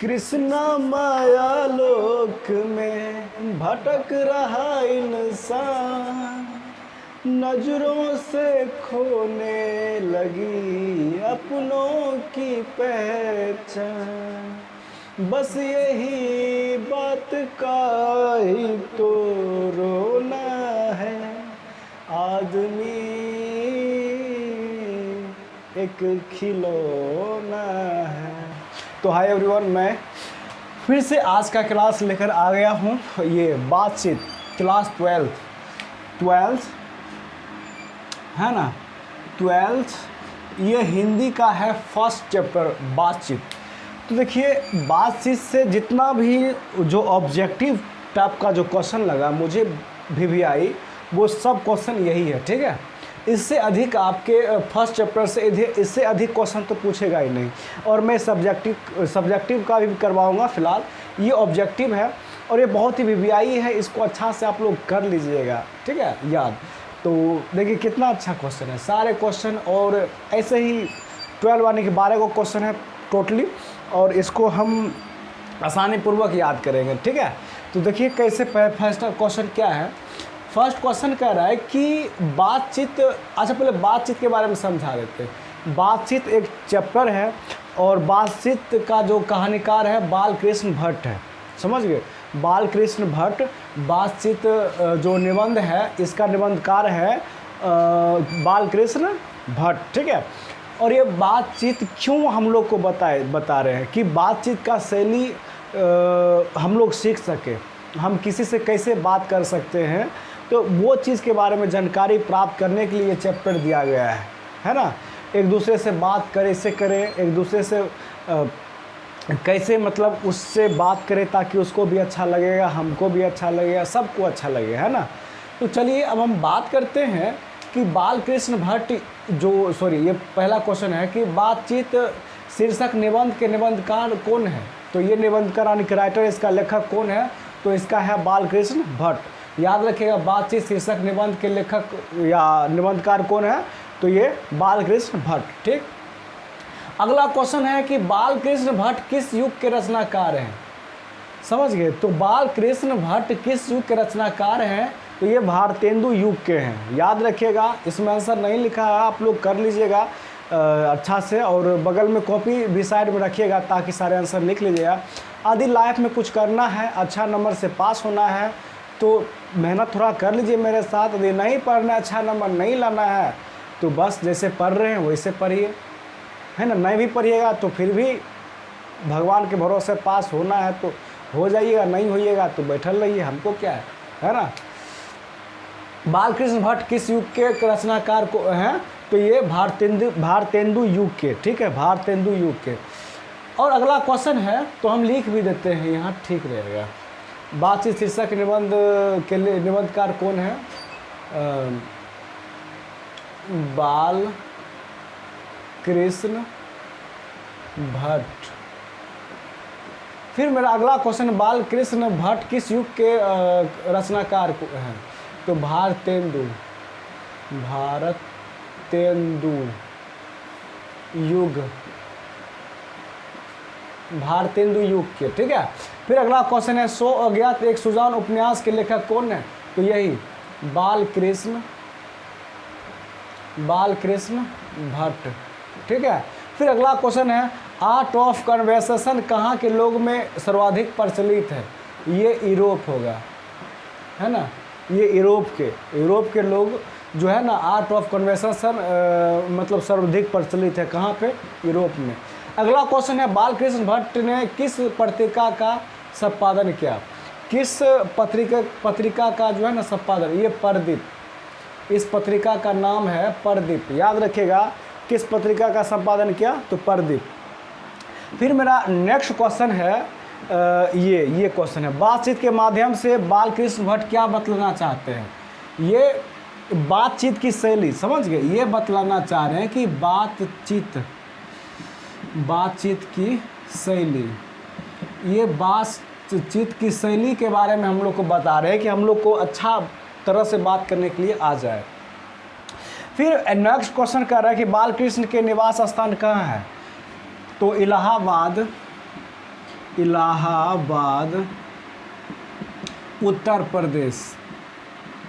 कृष्णा माया लोक में भटक रहा इंसान, नजरों से खोने लगी अपनों की पहचान। बस यही बात का ही तो रोना है, आदमी एक खिलौना है। तो हाय एवरीवन, मैं फिर से आज का क्लास लेकर आ गया हूँ। ये बातचीत क्लास 12th है ना, 12th ये हिंदी का है फर्स्ट चैप्टर बातचीत। तो देखिए, बातचीत से जितना भी जो ऑब्जेक्टिव टाइप का जो क्वेश्चन लगा मुझे भी आई, वो सब क्वेश्चन यही है, ठीक है। इससे अधिक आपके फर्स्ट चैप्टर से इससे अधिक क्वेश्चन तो पूछेगा ही नहीं। और मैं सब्जेक्टिव का भी करवाऊंगा। फिलहाल ये ऑब्जेक्टिव है और ये बहुत ही वीवीआई है, इसको अच्छा से आप लोग कर लीजिएगा, ठीक है, याद। तो देखिए कितना अच्छा क्वेश्चन है, सारे क्वेश्चन। और ऐसे ही 12 यानी कि 12 को क्वेश्चन है टोटली, और इसको हम आसानी पूर्वक याद करेंगे, ठीक है। तो देखिए कैसे, फर्स्ट क्वेश्चन क्या है। फर्स्ट क्वेश्चन कह रहा है कि बातचीत, अच्छा पहले बातचीत के बारे में समझा देते हैं। बातचीत एक चैप्टर है और बातचीत का जो कहानीकार है बालकृष्ण भट्ट है, समझ गए। बालकृष्ण भट्ट बातचीत जो निबंध है इसका निबंधकार है बालकृष्ण भट्ट, ठीक है। और ये बातचीत क्यों हम लोग को बता रहे हैं कि बातचीत का शैली हम लोग सीख सके, हम किसी से कैसे बात कर सकते हैं, तो वो चीज़ के बारे में जानकारी प्राप्त करने के लिए ये चैप्टर दिया गया है ना। एक दूसरे से बात कैसे करें, एक दूसरे से कैसे मतलब उससे बात करें ताकि उसको भी अच्छा लगेगा, हमको भी अच्छा लगेगा, सबको अच्छा लगेगा, है ना। तो चलिए अब हम बात करते हैं कि बालकृष्ण भट्ट ये पहला क्वेश्चन है कि बातचीत शीर्षक निबंध के निबंधकार कौन है। तो ये निबंधकार यानी कि राइटर, इसका लेखक कौन है, तो इसका है बालकृष्ण भट्ट। याद रखिएगा, बातचीत शीर्षक निबंध के लेखक या निबंधकार कौन है, तो ये बालकृष्ण भट्ट, ठीक। अगला क्वेश्चन है कि बालकृष्ण भट्ट किस युग के रचनाकार हैं, समझ गए। तो बालकृष्ण भट्ट किस युग के रचनाकार हैं, तो ये भारतेंदु युग के हैं। याद रखिएगा, इसमें आंसर नहीं लिखा है, आप लोग कर लीजिएगा अच्छा से, और बगल में कॉपी भी साइड में रखिएगा ताकि सारे आंसर लिख लीजिएगा। यदि लाइफ में कुछ करना है, अच्छा नंबर से पास होना है, तो मेहनत थोड़ा कर लीजिए मेरे साथ। यदि नहीं पढ़ना, अच्छा नंबर नहीं लाना है, तो बस जैसे पढ़ रहे हैं वैसे पढ़िए, है ना। नहीं भी पढ़िएगा तो फिर भी भगवान के भरोसे पास होना है तो हो जाइएगा, नहीं होइएगा तो बैठल रहिए, हमको क्या है ना। बालकृष्ण भट्ट किस युग के रचनाकार को हैं, तो ये भारतेंदु युग के, ठीक है, भारतेंदु युग के। और अगला क्वेश्चन है तो हम लिख भी देते हैं यहाँ, ठीक रहेगा। बातचीत शीर्षक निबंध के लिए निबंधकार कौन है, बालकृष्ण भट्ट। फिर मेरा अगला क्वेश्चन, बालकृष्ण भट्ट किस युग के रचनाकार हैं, तो भारतेंदु युग, भारतेंदु युग के, ठीक है। फिर अगला क्वेश्चन है, 100 अज्ञात एक सुजान उपन्यास के लेखक कौन है, तो यही बालकृष्ण भट्ट, ठीक है। फिर अगला क्वेश्चन है, आर्ट ऑफ कन्वर्सेशन कहाँ के लोग में सर्वाधिक प्रचलित है, ये यूरोप होगा, है ना। ये यूरोप के लोग जो है ना, आर्ट ऑफ कन्वर्सेशन मतलब सर्वाधिक प्रचलित है कहाँ पे, यूरोप में। अगला क्वेश्चन है, बालकृष्ण भट्ट ने किस पत्रिका का संपादन किया, किस पत्रिका का जो है ना संपादन, ये परदीप, इस पत्रिका का नाम है परदीप। याद रखिएगा, किस पत्रिका का संपादन किया, तो परदीप। फिर मेरा नेक्स्ट क्वेश्चन है, ये क्वेश्चन है, बातचीत के माध्यम से बालकृष्ण भट्ट क्या बतलाना चाहते हैं। ये बातचीत की शैली, समझ गए, ये बतलाना चाह रहे हैं कि बातचीत की शैली, ये बातचीत की शैली के बारे में हम लोग को बता रहे हैं कि हम लोग को अच्छा तरह से बात करने के लिए आ जाए। फिर नेक्स्ट क्वेश्चन कर रहा है कि बालकृष्ण के निवास स्थान कहाँ है, तो इलाहाबाद इलाहाबाद उत्तर प्रदेश,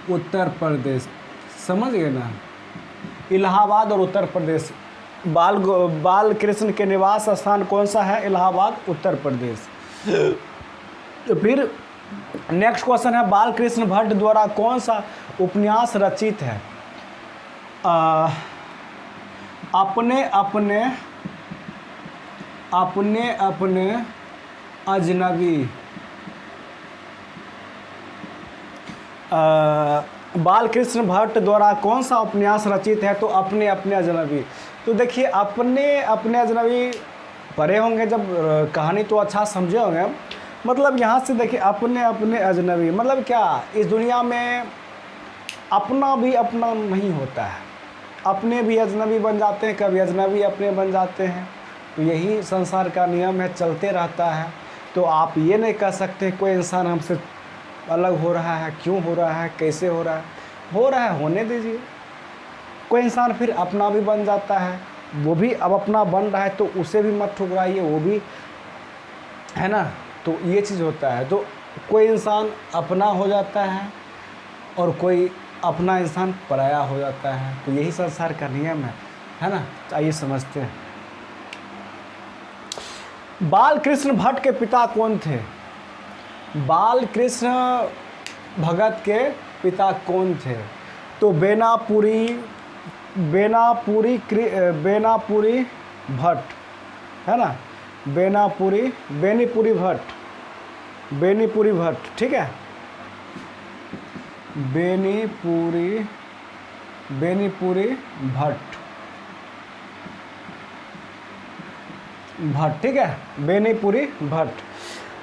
उत्तर प्रदेश, समझ गए ना। इलाहाबाद और उत्तर प्रदेश, बाल कृष्ण के निवास स्थान कौन सा है? इलाहाबाद उत्तर प्रदेश। तो फिर नेक्स्ट क्वेश्चन है, बाल कृष्ण भट्ट द्वारा कौन सा उपन्यास रचित है? अपने अपने अपने अपने अजनबी, बाल कृष्ण भट्ट द्वारा कौन सा उपन्यास रचित है? तो अपने अपने अजनबी। तो देखिए अपने अपने अजनबी पढ़े होंगे जब कहानी, तो अच्छा समझे होंगे। मतलब यहाँ से देखिए अपने अपने अजनबी मतलब क्या, इस दुनिया में अपना भी अपना नहीं होता है, अपने भी अजनबी बन जाते हैं, कभी अजनबी अपने बन जाते हैं। तो यही संसार का नियम है, चलते रहता है। तो आप ये नहीं कह सकते कोई इंसान हमसे अलग हो रहा है, क्यों हो रहा है, कैसे हो रहा है, होने दीजिए। कोई इंसान फिर अपना भी बन जाता है, वो भी अब अपना बन रहा है, तो उसे भी मत ठुकराइए, वो भी है ना। तो ये चीज़ होता है। तो कोई इंसान अपना हो जाता है और कोई अपना इंसान पराया हो जाता है। तो यही संसार का नियम है ना। आइए समझते हैं। बाल कृष्ण भट्ट के पिता कौन थे? बाल कृष्ण भगत के पिता कौन थे? तो बेनापुरी भट्ट, है ना, बेनीपुरी भट्ट, ठीक है, बेनीपुरी भट्ट, ठीक है, बेनीपुरी भट्ट।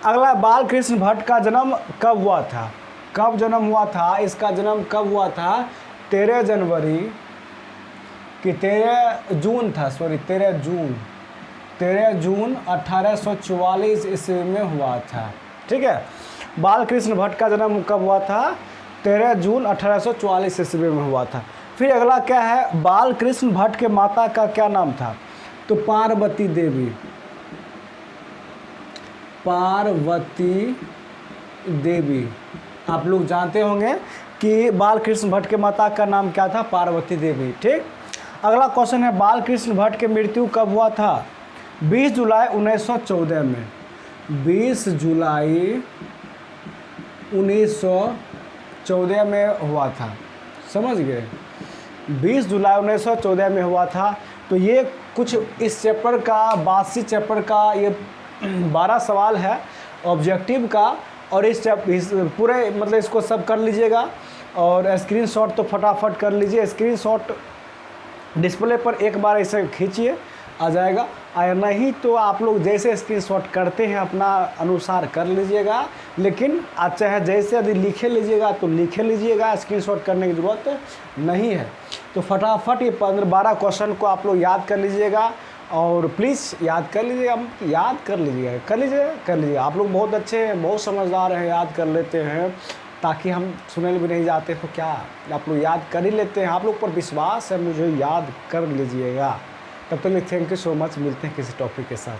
अगला, बाल कृष्ण भट्ट का जन्म कब हुआ था? कब जन्म हुआ था? इसका जन्म कब हुआ था? 13 जनवरी कि 13 जून था, सॉरी 13 जून 1844 ईस्वी में हुआ था, ठीक है। बाल कृष्ण भट्ट का जन्म कब हुआ था? 13 जून 1844 ईस्वी में हुआ था। फिर अगला क्या है, बाल कृष्ण भट्ट के माता का क्या नाम था? तो पार्वती देवी। आप लोग जानते होंगे कि बाल कृष्ण भट्ट के माता का नाम क्या था? पार्वती देवी, ठीक। अगला क्वेश्चन है, बाल कृष्ण भट्ट के मृत्यु कब हुआ था? 20 जुलाई 1914 में। 20 जुलाई 1914 में हुआ था, समझ गए। 20 जुलाई 1914 में हुआ था। तो ये कुछ इस चैप्टर का 82 चैप्टर का ये 12 सवाल है ऑब्जेक्टिव का। और इस पूरे मतलब इसको सब कर लीजिएगा और स्क्रीनशॉट तो फटाफट कर लीजिए। स्क्रीनशॉट डिस्प्ले पर एक बार ऐसे खींचिए, आ जाएगा। और नहीं तो आप लोग जैसे स्क्रीनशॉट करते हैं अपना अनुसार कर लीजिएगा, लेकिन चाहे जैसे यदि लिखे लीजिएगा तो लिखे लीजिएगा, स्क्रीनशॉट करने की ज़रूरत नहीं है। तो फटाफट ये 15-12 क्वेश्चन को आप लोग याद कर लीजिएगा और प्लीज़ याद कर लीजिएगा, कर लीजिए। आप लोग बहुत अच्छे हैं, बहुत समझदार हैं, याद कर लेते हैं, ताकि हम सुनने भी नहीं जाते तो क्या आप लोग याद कर ही लेते हैं। आप लोग पर विश्वास है, मुझे याद कर लीजिएगा। तब तक थैंक यू सो मच, मिलते हैं किसी टॉपिक के साथ।